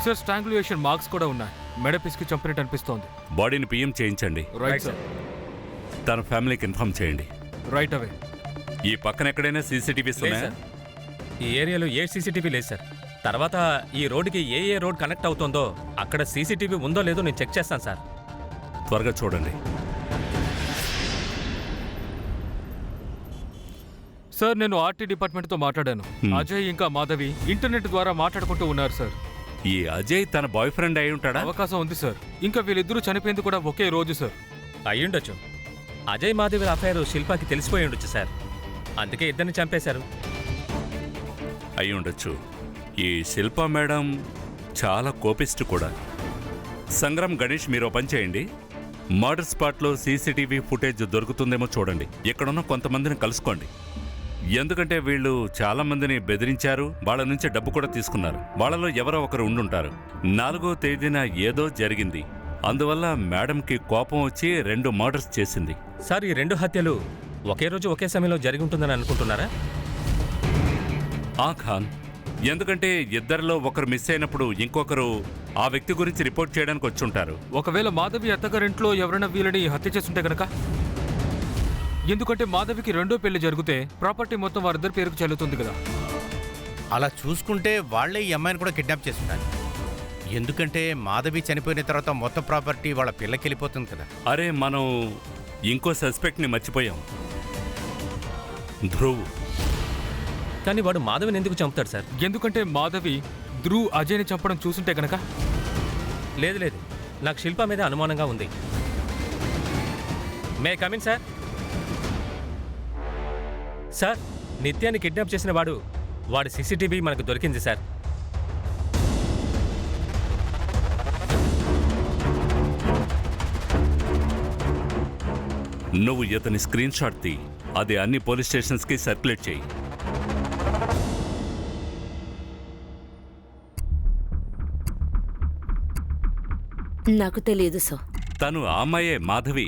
సార్ స్ట్రాంగులేషన్ మార్క్స్ కూడా ఉన్నాయి. మెడ పిసికి చంపినట్టు అనిపిస్తోంది. బాడీని పిఎం చేయించండి. Right sir. తన ఫ్యామిలీకి ఇన్ఫార్మ్ చేయండి. Right away. ఈ పక్కన ఎక్కడైనా సీసీటీవీస్ లేదు ఉన్నాయా? సార్, ఈ ఏరియాలో ఏ సీసీటీవీ లేదు సార్. తర్వాత ఈ రోడ్డుకి ఏ రోడ్ కనెక్ట్ అవుతుందో అక్కడ సీసీటీవీ ఉందో లేదో నేను చెక్ చేస్తాను సార్. త్వరగా చూడండి. సార్ నేను ఆర్టీ డిపార్ట్మెంట్తో మాట్లాడాను. అజయ్ ఇంకా మాధవి ఇంటర్నెట్ ద్వారా మాట్లాడుకుంటూ ఉన్నారు సార్. ఈ అజయ్ తన బాయ్ ఫ్రెండ్ అయి ఉంటాడా? అవకాశం ఉంది సార్. ఇంకా వీళ్ళిద్దరూ చనిపోయింది కూడా ఒకే రోజు సార్. అయ్యుండొచ్చు. అజయ్ మాధవి అఫైర్ శిల్పాకి తెలిసిపోయి ఉండొచ్చు సార్. అందుకే ఇద్దరిని చంపేశారు. అయి ఉండొచ్చు. ఈ శిల్ప మేడం చాలా కోపిస్ట్ కూడా. సంగ్రామ్, గణేష్, మీరు పని చేయండి. మర్డర్ స్పాట్లో సీసీటీవీ ఫుటేజ్ దొరుకుతుందేమో చూడండి. ఇక్కడున్న కొంతమందిని కలుసుకోండి. ఎందుకంటే వీళ్ళు చాలా మందిని బెదిరించారు, వాళ్ళ నుంచి డబ్బు కూడా తీసుకున్నారు. వాళ్ళలో ఎవరో ఒకరు ఉండుంటారు. 4వ తేదీన ఏదో జరిగింది. అందువల్ల మేడంకి కోపం వచ్చి 2 మర్డర్స్ చేసింది. సార్, ఈ 2 హత్యలు ఒకే రోజు ఒకే సమయంలో జరిగి ఉంటుందని అనుకుంటున్నారా? ఖాన్, ఎందుకంటే ఇద్దరిలో ఒకరు మిస్ అయినప్పుడు ఇంకొకరు ఆ వ్యక్తి గురించి రిపోర్ట్ చేయడానికి వచ్చి ఉంటారు. ఒకవేళ మాధవి అత్తగారింట్లో ఎవరైనా వీళ్ళని హత్య చేస్తుంటే కనుక, ఎందుకంటే మాధవికి రెండో పెళ్లి జరిగితే ప్రాపర్టీ మొత్తం వారిద్దరి పేరుకు చెల్లుతుంది కదా. అలా చూసుకుంటే వాళ్లే ఈ అమ్మాయిని కూడా కిడ్నాప్ చేస్తున్నారు. ఎందుకంటే మాధవి చనిపోయిన తర్వాత మొత్తం ప్రాపర్టీ వాళ్ళ పిల్లకి వెళ్ళిపోతుంది కదా. అరే, మనం ఇంకో సస్పెక్ట్ని మర్చిపోయాం, ధ్రువ్. కానీ వాడు మాధవిని ఎందుకు చంపుతాడు సార్? ఎందుకంటే మాధవి ధ్రువ్ అజయ్ని చంపడం చూస్తుంటే కనుక. లేదు లేదు, నాకు శిల్ప మీద అనుమానంగా ఉంది. May come in sir. సార్, నిత్యాన్ని కిడ్నాప్ చేసిన వాడి సీసీటీవీ మనకు దొరికింది సార్. నువ్వు ఇతని స్క్రీన్ షాట్ తీ, అది అన్ని పోలీస్ స్టేషన్స్కి సర్క్యులేట్ చేయి. నాకు తెలియదు సో. తను ఆ అమ్మాయే మాధవి.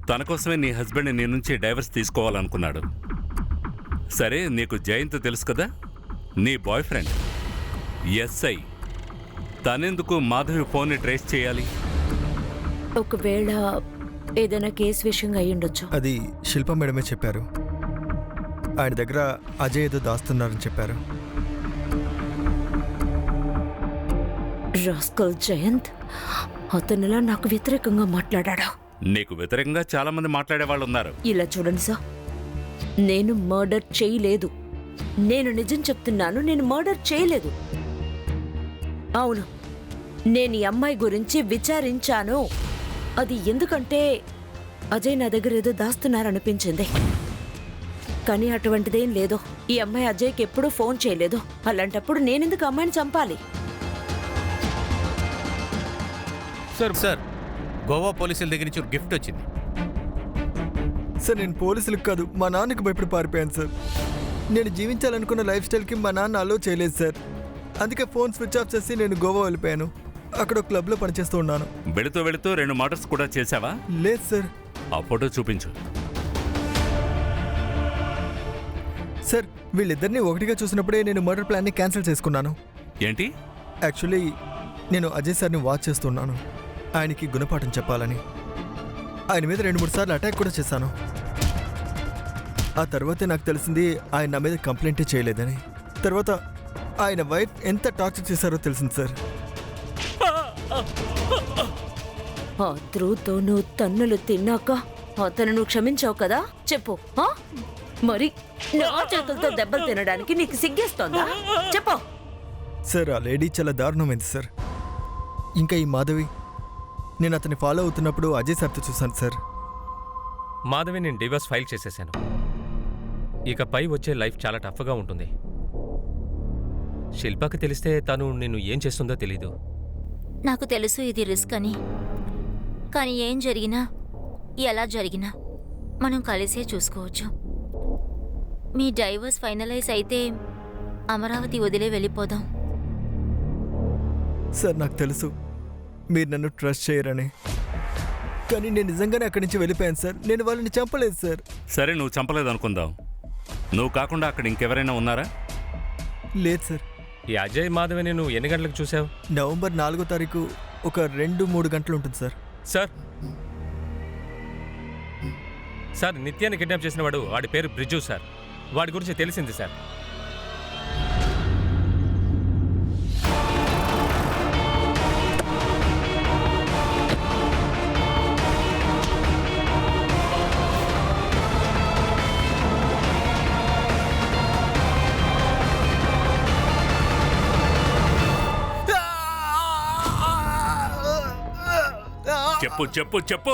తన కోసమే నీ హస్బెండ్ నీ నుంచి డైవర్స్ తీసుకోవాలనుకున్నాడు. సరే, నీకు జయంత్ తెలుసు కదా, నీ బాయ్ ఫ్రెండ్ ఎస్ఐ. తనెందుకు మాధవి ఫోన్ని ట్రేస్ చేయాలి? ఒకవేళ ఏదైనా కేసు విషయంగా అయ్యుండొచ్చు. అది శిల్ప మేడమే చెప్పారు. ఆయన దగ్గర అజయ్ ఏదో దాస్తున్నారని చెప్పారు. రాస్కల్ జయంత్ అతనిలా నాకు వ్యతిరేకంగా మాట్లాడాడు. నీకు వ్యతిరేకంగా చాలా మంది మాట్లాడే వాళ్ళు ఉన్నారు. ఇలా చూడండి సార్, నేను మర్డర్ చేయలేదు. నేను నిజం చెప్తున్నాను, నేను మర్డర్ చేయలేదు. అవును, నేను ఈ అమ్మాయి గురించి విచారించాను. అది ఎందుకంటే అజయ్ నా దగ్గర ఏదో దాస్తున్నారనిపించింది. కానీ అటువంటిదేం లేదు. ఈ అమ్మాయి అజయ్కి ఎప్పుడూ ఫోన్ చేయలేదు. అలాంటప్పుడు నేనెందుకు అమ్మాయిని చంపాలి? సార్, గోవా పోలీసుల దగ్గర నుంచి ఒక గిఫ్ట్ వచ్చింది. సార్, నేను పోలీసులకు కాదు, మా నాన్నకి భయపడి పారిపోయాను సార్. నేను జీవించాలనుకున్న లైఫ్ స్టైల్కి మా నాన్న అలో చేయలేదు సార్. అందుకే ఫోన్ స్విచ్ ఆఫ్ చేసి నేను గోవా వెళ్ళిపోయాను. అక్కడ ఒక క్లబ్లో పనిచేస్తూ ఉన్నాను. వెళుతూ వెళుతూ 2 మర్డర్స్ కూడా చేశావా? లేదు సార్. ఆ ఫోటో చూపించు. సార్, వీళ్ళిద్దరిని ఒకటిగా చూసినప్పుడే నేను మర్డర్ ప్లాన్ని క్యాన్సిల్ చేసుకున్నాను. ఏంటి? యాక్చువల్లీ నేను అజయ్ సార్ని వాచ్ చేస్తున్నాను, ఆయనకి గుణపాఠం చెప్పాలని. ఆయన మీద 2-3 సార్లు అటాక్ కూడా చేశాను. ఆ తర్వాతే నాకు తెలిసింది ఆయన నా మీద కంప్లైంటే చేయలేదని. తర్వాత ఆయన వైఫ్ ఎంత టార్చర్ చేశారో తెలిసింది సార్. ఆ ధ్రువ్తో నువ్వు తన్నులు తిన్నాక అతను నువ్వు క్షమించావు కదా? చెప్పు. మరి నా చేతులతో దెబ్బలు తినడానికి నీకు సిగ్గేస్తోందా? చెప్పు. సార్, ఆ లేడీ చాలా దారుణమైంది సార్. ఇంకా ఈ మాధవి, నేను అతన్ని ఫాలో అవుతున్నప్పుడు అజయ్ సార్తో చూశాను సార్. మాధవి నేను డివోర్స్ ఫైల్ చేసేసాను. ఇకపై వచ్చే లైఫ్ చాలా టఫ్గా ఉంటుంది. శిల్పకి తెలిస్తే తను నిన్ను ఏం చేస్తుందో తెలీదు. నాకు తెలుసు ఇది రిస్క్ అని. కానీ ఏం జరిగినా ఎలా జరిగినా మనం కలిసే చూసుకోవచ్చు. మీ డైవర్స్ ఫైనలైజ్ అయితే అమరావతి వదిలే వెళ్ళిపోదాం. సార్, నాకు తెలుసు మీరు నన్ను ట్రస్ట్ చేయరని, కానీ నేను నిజంగానే అక్కడి నుంచి వెళ్ళిపోయాను సార్. నేను వాళ్ళని చంపలేదు సార్. సరే, నువ్వు చంపలేదు అనుకుందాం. నువ్వు కాకుండా అక్కడ ఇంకెవరైనా ఉన్నారా? లేదు సార్. ఈ అజయ్ మాధవిని నువ్వు ఎన్ని గంటలకు చూసావు? నవంబర్ 4వ తారీఖు ఒక 2-3 గంటలు ఉంటుంది సార్. సార్, నిత్యాన్ని కిడ్నాప్ చేసిన వాడి పేరు బ్రిజు సార్. వాడి గురించి తెలిసింది సార్. చెప్పు చెప్పు చెప్పు,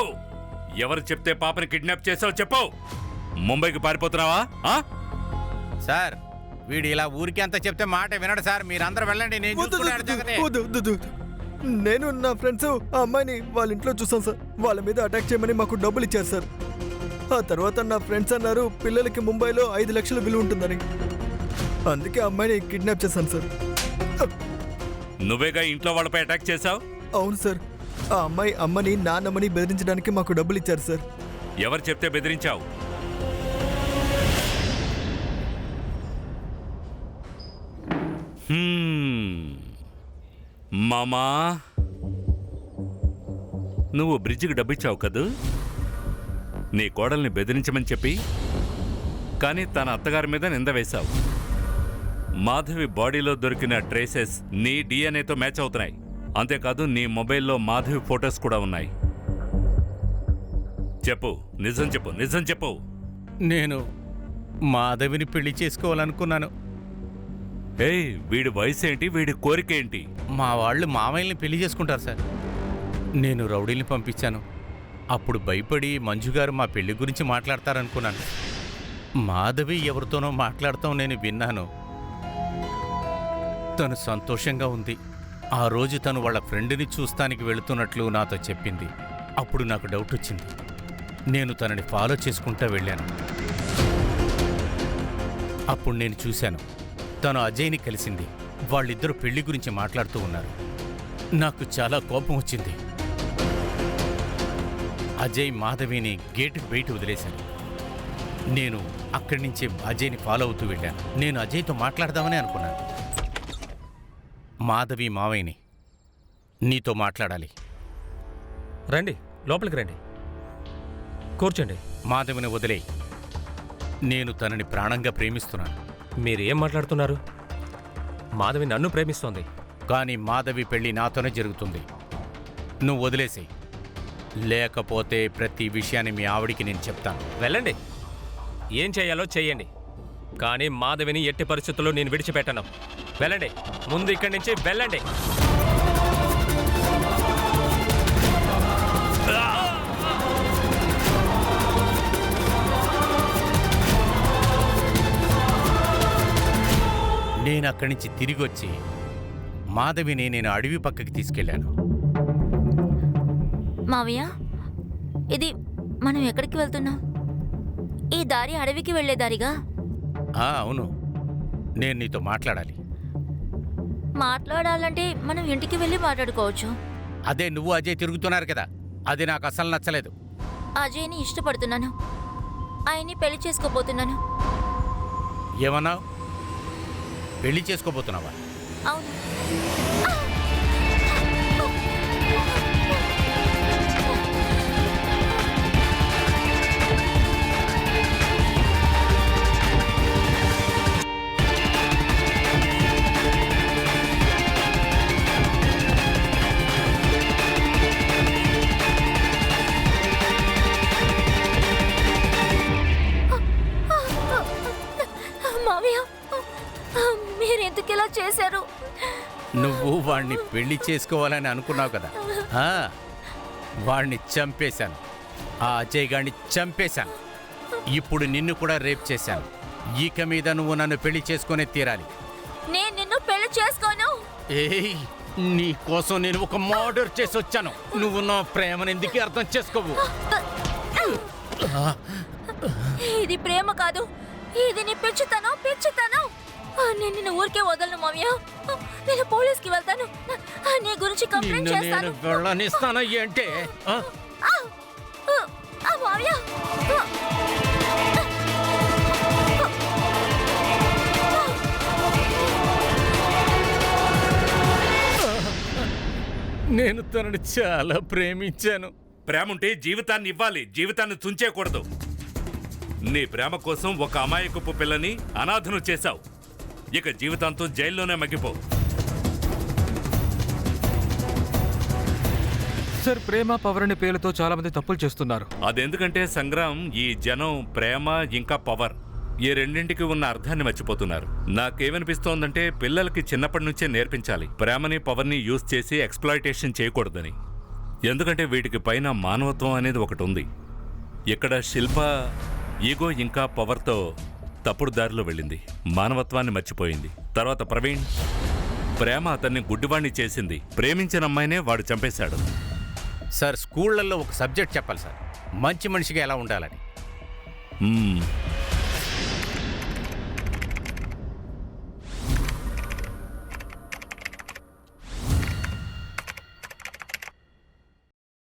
ఎవరు చెప్తే పాపని కిడ్నాప్ చేసావు చెప్పు. ముంబైకి పారిపోతున్నావా? సార్, వీడు ఇలా ఊరికి అంతా చెప్తే మాట వినడు సార్. మీరందరూ వెళ్ళండి, నేను చూసుకున్నాను సంగతి. నేను నా ఫ్రెండ్స్ ఆ అమ్మాయిని వాళ్ళ ఇంట్లో చూసాం సార్. వాళ్ళ మీద అటాక్ చేయమని మాకు డబ్బులు ఇచ్చారు సార్. ఆ తర్వాత నా ఫ్రెండ్స్ అన్నారు పిల్లలకి ముంబైలో 5 లక్షల విలువ ఉంటుందని. అందుకే ఆ అమ్మాయిని కిడ్నాప్ చేశాను సార్. నువ్వేగా ఇంట్లో వాళ్ళపై అటాక్ చేశావు? అవును సార్. ఆ అమ్మాయి అమ్మని నాన్నమ్మని బెదిరించడానికి మాకు డబ్బులు ఇచ్చారు సార్. ఎవరు చెప్తే బెదిరించావు? మామా, నువ్వు బ్రిడ్జికి డబ్బిచ్చావు కదూ నీ కోడల్ని బెదిరించమని చెప్పి, కానీ తన అత్తగారి మీద నింద వేశావు. మాధవి బాడీలో దొరికిన ట్రేసెస్ నీ డిఎన్ఏతో మ్యాచ్ అవుతున్నాయి. అంతేకాదు నీ మొబైల్లో మాధవి ఫొటోస్ కూడా ఉన్నాయి. చెప్పు, నిజం చెప్పు, నిజం చెప్పు. నేను మాధవిని పెళ్లి చేసుకోవాలనుకున్నాను. ఏయ్, వీడి వయసు ఏంటి, వీడి కోరిక ఏంటి? మా వాళ్ళు మామయ్యల్ని పెళ్లి చేసుకుంటారు సార్. నేను రౌడీల్ని పంపించాను. అప్పుడు భయపడి మంజుగారు మా పెళ్లి గురించి మాట్లాడతారనుకున్నాను. మాధవి ఎవరితోనో మాట్లాడతాం నేను విన్నాను. తను సంతోషంగా ఉంది. ఆ రోజు తను వాళ్ళ ఫ్రెండ్ని చూస్తానికి వెళుతున్నట్లు నాతో చెప్పింది. అప్పుడు నాకు డౌట్ వచ్చింది. నేను తనని ఫాలో చేసుకుంటూ వెళ్ళాను. అప్పుడు నేను చూశాను, తను అజయ్ని కలిసింది. వాళ్ళిద్దరూ పెళ్లి గురించి మాట్లాడుతూ ఉన్నారు. నాకు చాలా కోపం వచ్చింది. అజయ్ మాధవిని గేటుకు బయట వదిలేశాను. నేను అక్కడి నుంచి అజయ్ని ఫాలో అవుతూ వెళ్ళాను. నేను అజయ్తో మాట్లాడదామని అనుకున్నాను. మాధవి మావయ్యని నీతో మాట్లాడాలి. రండి, లోపలికి రండి, కూర్చోండి. మాధవిని వదిలేయి. నేను తనని ప్రాణంగా ప్రేమిస్తున్నాను. మీరు ఏం మాట్లాడుతున్నారు? మాధవి నన్ను ప్రేమిస్తోంది. కానీ మాధవి పెళ్లి నాతోనే జరుగుతుంది. నువ్వు వదిలేసేయి. లేకపోతే ప్రతి విషయాన్ని మీ ఆవిడికి నేను చెప్తాను. వెళ్ళండి, ఏం చేయాలో చెయ్యండి. కానీ మాధవిని ఎట్టి పరిస్థితుల్లో నేను విడిచిపెట్టను. వెళ్ళండి, ముందు ఇక్కడి నుంచి వెళ్ళండి. నేను అక్కడి నుంచి తిరిగి వచ్చి మాధవిని నేను అడవి పక్కకి తీసుకెళ్ళాను. మావయ్య, ఇది మనం ఎక్కడికి వెళ్తున్నాం? ఈ దారి అడవికి వెళ్లే దారిగా? అవును, నేను నీతో మాట్లాడాలి. మాట్లాడాలంటే మనం ఇంటికి వెళ్ళి మాట్లాడుకోవచ్చు. అదే నువ్వు అజయ్ తిరుగుతున్నారు కదా, అది నాకు అసలు నచ్చలేదు. అజయ్ని ఇష్టపడుతున్నాను. ఆయన్ని పెళ్లి చేసుకోబోతున్నాను. ఏమన్నావు? పెళ్లి చేసుకోబోతున్నావా? అవును. మావయ్య, మీరెందుకు ఇలా చేశారు? నువ్వు వాణ్ణి పెళ్లి చేసుకోవాలని అనుకున్నావు కదా, వాణ్ణి చంపేశాను. ఆ అజయ్ గాడిని చంపేశాను. ఇప్పుడు నిన్ను కూడా రేప్ చేశాను. ఇక మీద నువ్వు నన్ను పెళ్లి చేసుకునే తీరాలి. నేను నిన్ను పెళ్లి చేసుకోను. ఏయ్, నీ కోసం నేను ఒక మర్డర్ చేసి వచ్చాను. నువ్వు నా ప్రేమను ఎందుకు అర్థం చేసుకోవు? ఇది ప్రేమ కాదు, ఇది నీ పిచ్చితనం. నేను నిన్ను ఊరికే వదలను మావయ్య. నేను పోలీస్కి వెళ్తాను. నీ గురించి కంప్లైంట్ చేస్తాను. నేను వెళ్ళనిస్తాను ఏంటే? మావయ్య, నేను తనని చాలా ప్రేమించాను. ప్రేముంటే జీవితాన్ని ఇవ్వాలి, జీవితాన్ని తుంచేయకూడదు. నీ ప్రేమ కోసం ఒక అమాయకపు పిల్లని అనాథను చేశావు. ఇక జీవితాంతో జైల్లోనే మగ్గిపో. సార్, ప్రేమ పవర్ అనే పేర్లతో చాలా మంది తప్పులు చేస్తున్నారు. అదెందుకంటే సంగ్రామ్, ఈ జనం ప్రేమ ఇంకా పవర్ ఈ రెండింటికి ఉన్న అర్థాన్ని మర్చిపోతున్నారు. నాకేమనిపిస్తోందంటే పిల్లలకి చిన్నప్పటి నుంచే నేర్పించాలి, ప్రేమని పవర్ని యూజ్ చేసి ఎక్స్ప్లాయిటేషన్ చేయకూడదని. ఎందుకంటే వీటికి పైన మానవత్వం అనేది ఒకటి ఉంది. ఇక్కడ శిల్ప ఈగో ఇంకా పవర్తో తప్పుడు దారిలో వెళ్ళింది, మానవత్వాన్ని మర్చిపోయింది. తర్వాత ప్రవీణ్, ప్రేమ అతన్ని గుడ్డివాణ్ణి చేసింది. ప్రేమించిన అమ్మాయినే వాడు చంపేశాడు. సార్, స్కూళ్ళల్లో ఒక సబ్జెక్ట్ చెప్పాలి సార్, మంచి మనిషిగా ఎలా ఉండాలని.